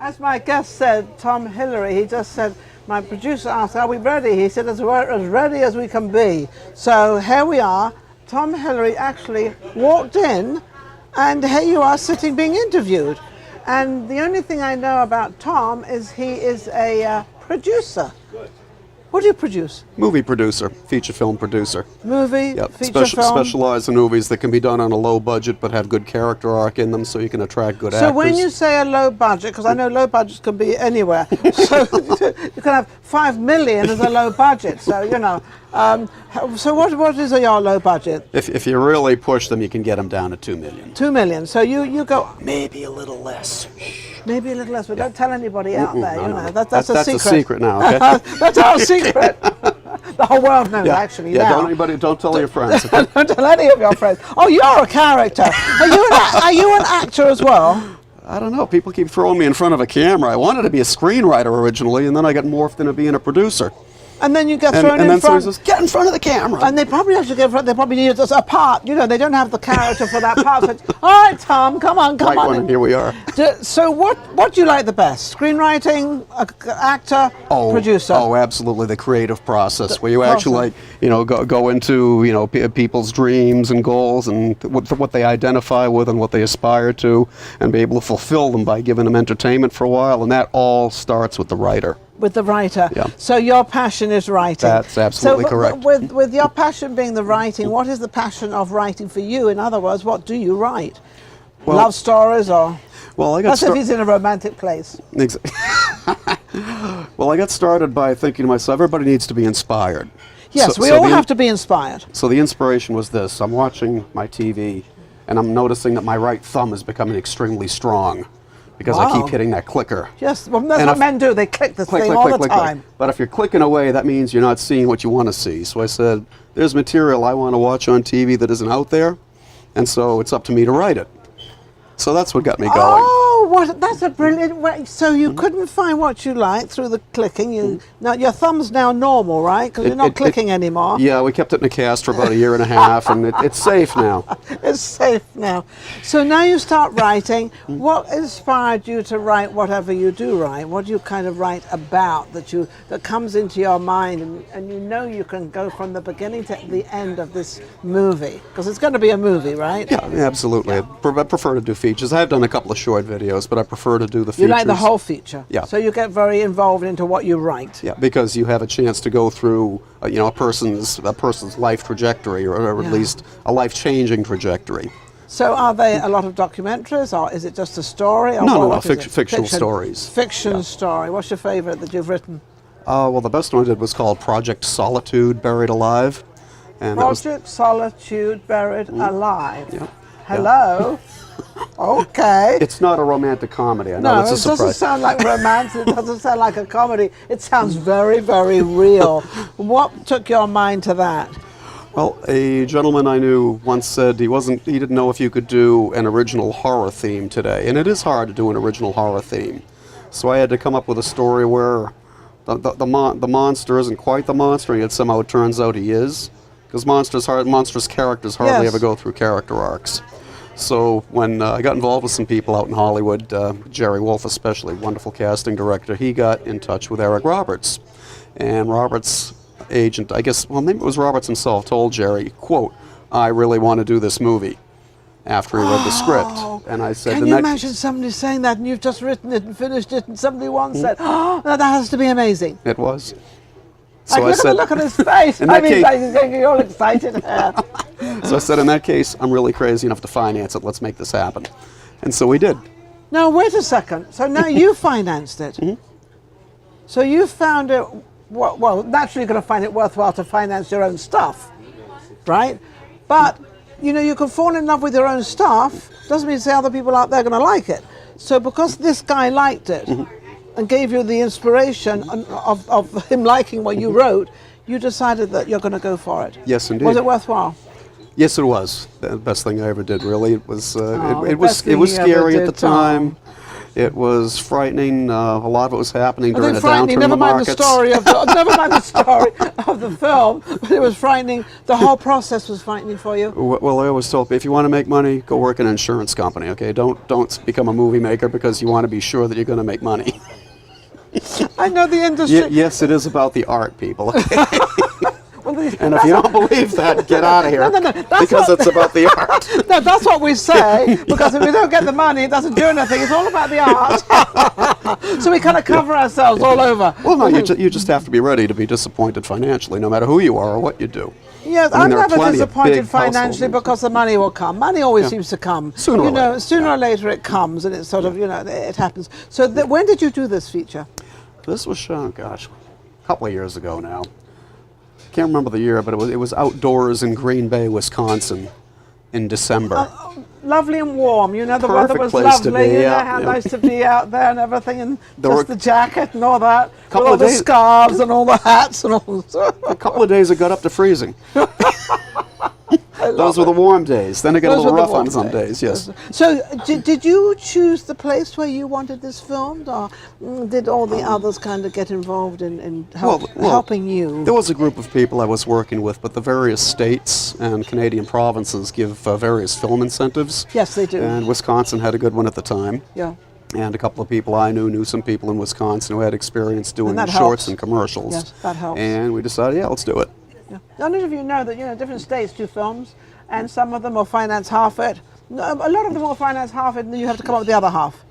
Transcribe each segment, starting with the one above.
As my guest said, Tom Hillery, he just said, my producer asked, are we ready? He said, we're as ready as we can be. So here we are. Tom Hillery actually walked in, and here you are sitting being interviewed. And the only thing I know about Tom is he is a producer. What do you produce? Movie producer, feature film producer. Movie, Yep. feature film? Specialize in movies that can be done on a low budget but have good character arc in them so you can attract good actors. So when you say a low budget, because I know low budgets can be anywhere, so you can have 5 million as a low budget, so you know. So what is your low budget? If you really push them, you can get them down to 2 million. 2 million, so you go... Maybe a little less. Maybe a little less, but don't tell anybody out there, you know. No. That's a secret. That's a secret now, okay? That's our secret. The whole world knows, actually, yeah, now. Don't tell your friends. Okay? Don't tell any of your friends. Oh, you're a character. Are you an actor as well? I don't know. People keep throwing me in front of a camera. I wanted to be a screenwriter originally, and then I got morphed into being a producer. And then you get thrown in front. And then someone says, get in front of the camera. And they probably have to get in front. They probably need a part. You know, they don't have the character for that part. So, all right, Tom, come on. And here we are. So what do you like the best? Screenwriting, actor, producer? Oh, absolutely. The creative process where you actually, go into, people's dreams and goals and what they identify with and what they aspire to and be able to fulfill them by giving them entertainment for a while. And that all starts with the writer. With the writer. Yeah. So your passion is writing. That's absolutely correct. With your passion being the writing, what is the passion of writing for you? In other words, what do you write? Well, love stories or... Well, that's if he's in a romantic place. Exactly. Well, I got started by thinking to myself, everybody needs to be inspired. Yes, we all have to be inspired. So the inspiration was this. I'm watching my TV, and I'm noticing that my right thumb is becoming extremely strong because I keep hitting that clicker. Yes, well, that's what men do. They click the thing all the time. But if you're clicking away, that means you're not seeing what you want to see. So I said, there's material I want to watch on TV that isn't out there, and so it's up to me to write it. So that's what got me going. Oh, that's a brilliant way. So you couldn't find what you like through the clicking. Now your thumb's now normal, right? Because you're not clicking anymore. Yeah, we kept it in a cast for about a year and a half, and it's safe now. It's safe now. So now you start writing. What inspired you to write whatever you do write? What do you kind of write about that comes into your mind, and you know you can go from the beginning to the end of this movie? Because it's going to be a movie, right? Yeah, absolutely. I prefer to do features. I've done a couple of short videos, but I prefer to do the features. You like the whole feature? Yeah. So you get very involved into what you write? Yeah, because you have a chance to go through, a person's life trajectory, or at least a life-changing trajectory. So are they a lot of documentaries, or is it just a story? Or No, fictional stories. Fiction story. What's your favorite that you've written? Well, the best one I did was called Project Solitude, Buried Alive. And Project Solitude, Buried Alive. Yeah. Hello? Okay. It's not a romantic comedy. I know that's a surprise. No, it doesn't sound like romance. It doesn't sound like a comedy. It sounds very, very real. What took your mind to that? Well, a gentleman I knew once said he didn't know if you could do an original horror theme today, and it is hard to do an original horror theme. So I had to come up with a story where the monster isn't quite the monster, yet somehow it turns out he is, because monstrous characters hardly ever go through character arcs. So when I got involved with some people out in Hollywood, Jerry Wolf especially, wonderful casting director, he got in touch with Eric Roberts. And Roberts' agent, maybe it was Roberts himself, told Jerry, quote, I really want to do this movie, after he read the script. And I said, can you imagine somebody saying that and you've just written it and finished it and somebody once said, oh, that has to be amazing. It was. So I said, look at his face. I mean, you're all excited. So I said, in that case, I'm really crazy enough to finance it. Let's make this happen. And so we did. Now, wait a second. So now you financed it. So you found it, well, naturally you're going to find it worthwhile to finance your own stuff, right? But, you can fall in love with your own stuff. Doesn't mean to say other people out there are going to like it. So because this guy liked it, and gave you the inspiration of him liking what you wrote, you decided that you're going to go for it. Yes, indeed. Was it worthwhile? Yes, it was. The best thing I ever did, really. It was it was scary at the time. It was frightening. A lot of it was happening I during think a downturn frightening. in Never the mind markets. the story of the never mind the story of the film, but it was frightening. The whole process was frightening for you. Well, I always told people, if you want to make money, go work in an insurance company. Okay, don't become a movie maker because you want to be sure that you're going to make money. I know the industry. Yes, it is about the art, people. Okay? Well, And if you don't believe that, get out of here. No, because it's about the art. No, that's what we say, because if we don't get the money, it doesn't do anything. It's all about the art. So we kind of cover ourselves all over. Well, no, you just have to be ready to be disappointed financially, no matter who you are or what you do. Yes, I mean, I'm there are never plenty of disappointed big household financially movies. because the money will come. Money always seems to come. Sooner or later. Sooner or later it comes, and it's sort of, it happens. So when did you do this feature? This was shown, gosh, a couple of years ago now. Can't remember the year, but it was outdoors in Green Bay, Wisconsin, in December. Lovely and warm. The weather Perfect was place to lovely. be, yeah, How yeah. nice to be out there and everything, and There just were- the jacket and all that. Couple with all of the days- scarves and all the hats and all. A couple of days it got up to freezing. Those were the warm days. Then it got a Those little were the rough on warm some days. days, yes. So, did you choose the place where you wanted this filmed, or did all the others kind of get involved in helping you? There was a group of people I was working with, but the various states and Canadian provinces give various film incentives. Yes, they do. And Wisconsin had a good one at the time. Yeah. And a couple of people I knew some people in Wisconsin who had experience doing that shorts helps. and commercials. Yes, that helps. And we decided, yeah, let's do it. Yeah. None of you know that different states do films, and some of them will finance half it. No, a lot of them will finance half it, and then you have to come up with the other half.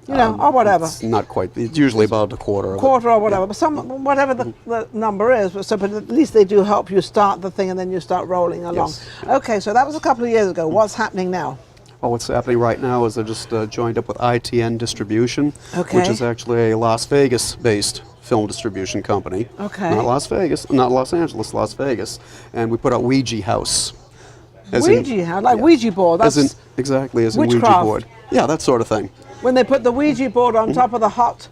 Or whatever. It's not quite. It's usually about a quarter. Quarter or whatever, but whatever the number is, but at least they do help you start the thing and then you start rolling along. Yes. Okay, so that was a couple of years ago. What's happening now? Well, what's happening right now is I just joined up with ITN Distribution, Okay. which is actually a Las Vegas-based film distribution company. Okay. Not Las Vegas, not Los Angeles, Las Vegas. And we put out Ouija House. As in- Ouija, like yeah. Ouija board. That's As in, exactly, as in Ouija witchcraft. board. Yeah, that sort of thing. when they put the Ouija board on top of the hot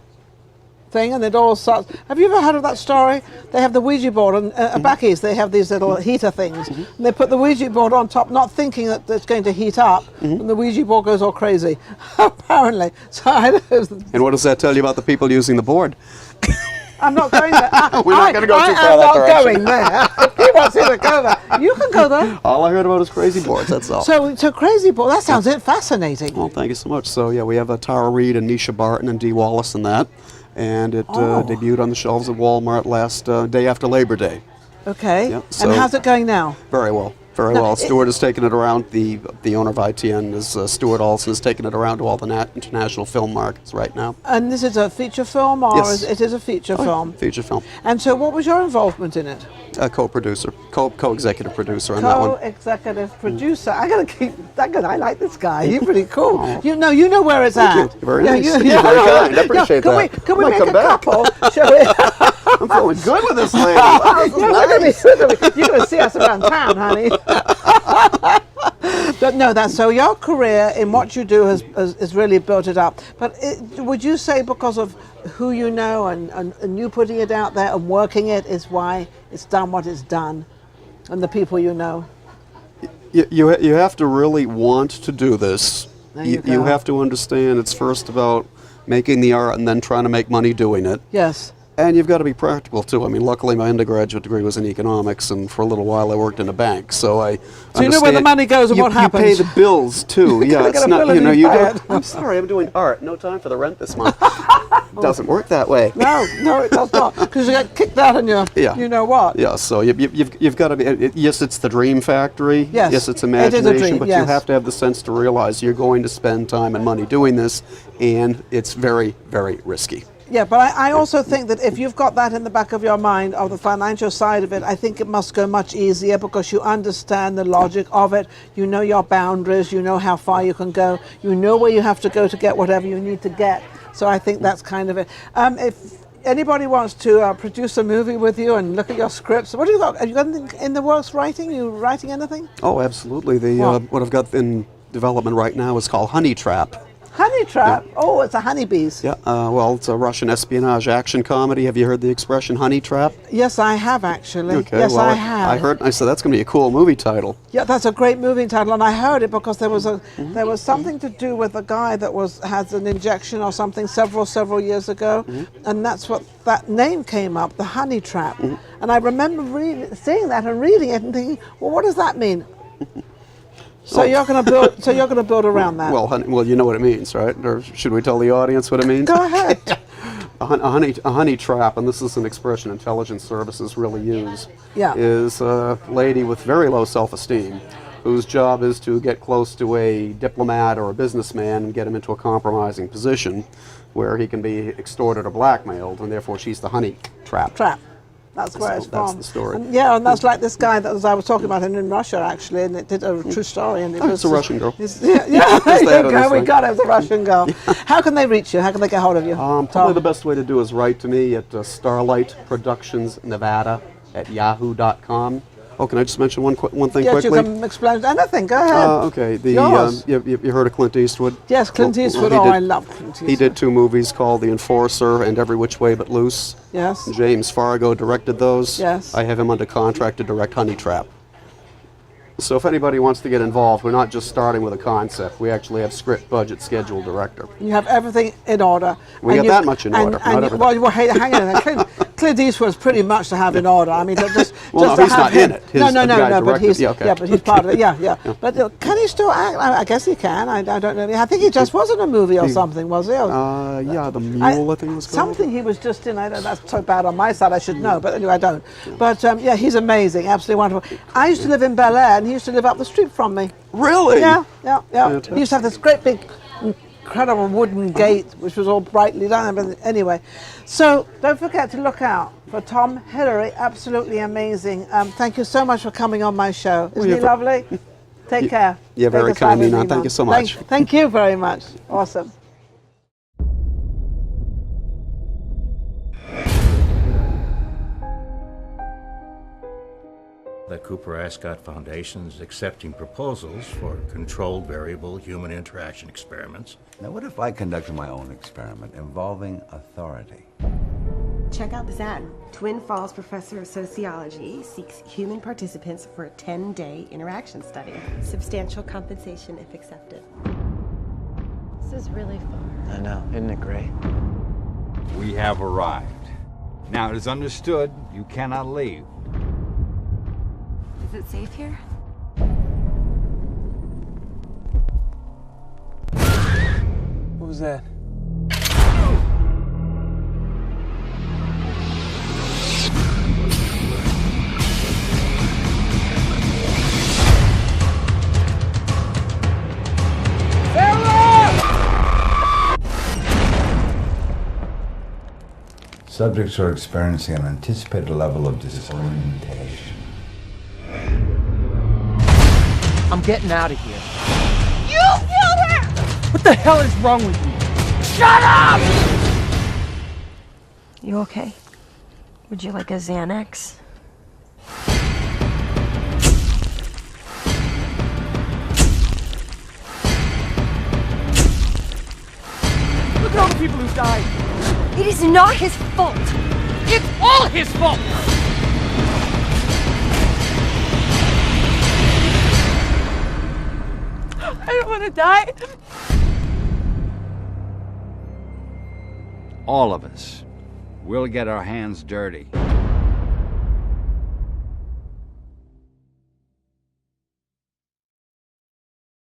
thing and it all starts. Have you ever heard of that story? They have the Ouija board, and back east they have these little heater things. And they put the Ouija board on top, not thinking that it's going to heat up, and the Ouija board goes all crazy, apparently. So I know. And what does that tell you about the people using the board? I'm not going there. We're not going to go too far I am that not direction. going there. If he wants you to go there, you can go there. All I heard about is crazy boards, that's all. So crazy board. That sounds fascinating. Well, thank you so much. So, yeah, we have Tara Reid and Nisha Barton and Dee Wallace in that. And it debuted on the shelves at Walmart last day after Labor Day. Okay. Yep, And so- how's it going now? Very well. Very Now, well. Stuart has taken it around. The owner of ITN is Stuart Olson, has taken it around to all the international film markets right now. And this is a feature film, or Yes. it is a feature film? Feature film. And so, what was your involvement in it? Co-producer, co-executive producer on that one. Co-executive producer. I gotta keep. I like this guy. He's pretty cool. You know where it's at. Thank you. Very nice. You, You're very kind. I appreciate can that. Can we Might make come a back. couple? Shall we? I'm feeling good with this lady. Wow, this is nice. You're going to see us around town, honey. But no, so your career in what you do has really built it up. But would you say because of who you know and you putting it out there and working it is why it's done what it's done, and the people you know? You have to really want to do this. There you You go. have to understand it's first about making the art and then trying to make money doing it. Yes. And you've got to be practical too. I mean, luckily my undergraduate degree was in economics, and for a little while I worked in a bank, so I. So you know where the money goes and what happens. You pay the bills too. Yeah, gotta it's get a not. bill You know, and you you pay don't. it. I'm sorry, I'm doing art. No time for the rent this month. Doesn't work that way. No, it does not. Because you get kicked out and Yeah. you know what. Yeah, so you've got to be. Yes, it's the dream factory. Yes, Yes, it's it is a imagination, dream, but yes. you have to have the sense to realize you're going to spend time and money doing this, and it's very, very risky. Yeah, but I also think that if you've got that in the back of your mind, of the financial side of it, I think it must go much easier because you understand the logic of it. You know your boundaries. You know how far you can go. You know where you have to go to get whatever you need to get. So I think that's kind of it. If anybody wants to produce a movie with you and look at your scripts, what do you got? Have you got anything in the works writing? You writing anything? Oh, absolutely. What? What I've got in development right now is called Honey Trap. Honey Trap. Oh, it's a honeybees. Yeah, well, it's a Russian espionage action comedy. Have you heard the expression honey trap? Yes, I have actually. Okay, Yes, well, I have. I heard, I said, that's going to be a cool movie title. Yeah, that's a great movie title, and I heard it because there was something to do with a guy that has an injection or something several years ago, and that's what that name came up, the Honey Trap. And I remember seeing that and reading it and thinking, well, what does that mean? So you're going to build. So you're going to build around that. Well, you know what it means, right? Or should we tell the audience what it means? Go ahead. A honey trap, and this is an expression intelligence services really use. Yeah. Is a lady with very low self-esteem, whose job is to get close to a diplomat or a businessman and get him into a compromising position, where he can be extorted or blackmailed, and therefore she's the honey trap. That's where it's from. That's the story. And, yeah, and that's like this guy that I was talking about him in Russia actually, and it did a true story. And it's a Russian girl. Yeah, there you go. We got it. It was a Russian girl. How can they reach you? How can they get hold of you? Probably the best way to do is write to me at Starlight Productions Nevada at yahoo.com. Oh, can I just mention one thing yes, quickly? You can explain anything. Go ahead. Okay. You heard of Clint Eastwood? Yes, Clint Eastwood. I love Clint Eastwood. He did 2 movies called The Enforcer and Every Which Way But Loose. Yes. James Fargo directed those. Yes. I have him under contract to direct Honey Trap. So if anybody wants to get involved, we're not just starting with a concept. We actually have script, budget, schedule, director. You have everything in order. We got that much in order. Well, hang on. Clint Eastwood's pretty much to have in order. I mean, just well, just no, he's not in it. No, but he's but he's part of it. Yeah. Yeah. But can he still act? I guess he can. I don't know. I think he just was in a movie or something, was he? Yeah, The Mule, I think it was called. Something he was just in. That's so bad on my side. I should know, but anyway, I don't. But yeah, he's amazing. Absolutely wonderful. I used to live in Bel Air, and he used to live up the street from me. Really? Yeah. Fantastic. He used to have this great big, incredible wooden gate, which was all brightly done. Anyway, so don't forget to look out for Tom Hillery. Absolutely amazing. Thank you so much for coming on my show. Isn't he lovely? Take care. You're very kind, Nina. Thank you so much. Thank you very much. Awesome. The Cooper Ascot Foundation is accepting proposals for controlled variable human interaction experiments. Now, what if I conducted my own experiment involving authority? Check out this ad. Twin Falls professor of sociology seeks human participants for a 10-day interaction study. Substantial compensation if accepted. This is really fun. I know, isn't it great? We have arrived. Now, it is understood you cannot leave. Is it safe here? What was that? Subjects are experiencing an anticipated level of disorientation. I'm getting out of here. You killed her! What the hell is wrong with you? Shut up! You okay? Would you like a Xanax? Look at all the people who died. It is not his fault! It's all his fault! I don't want to die. All of us will get our hands dirty.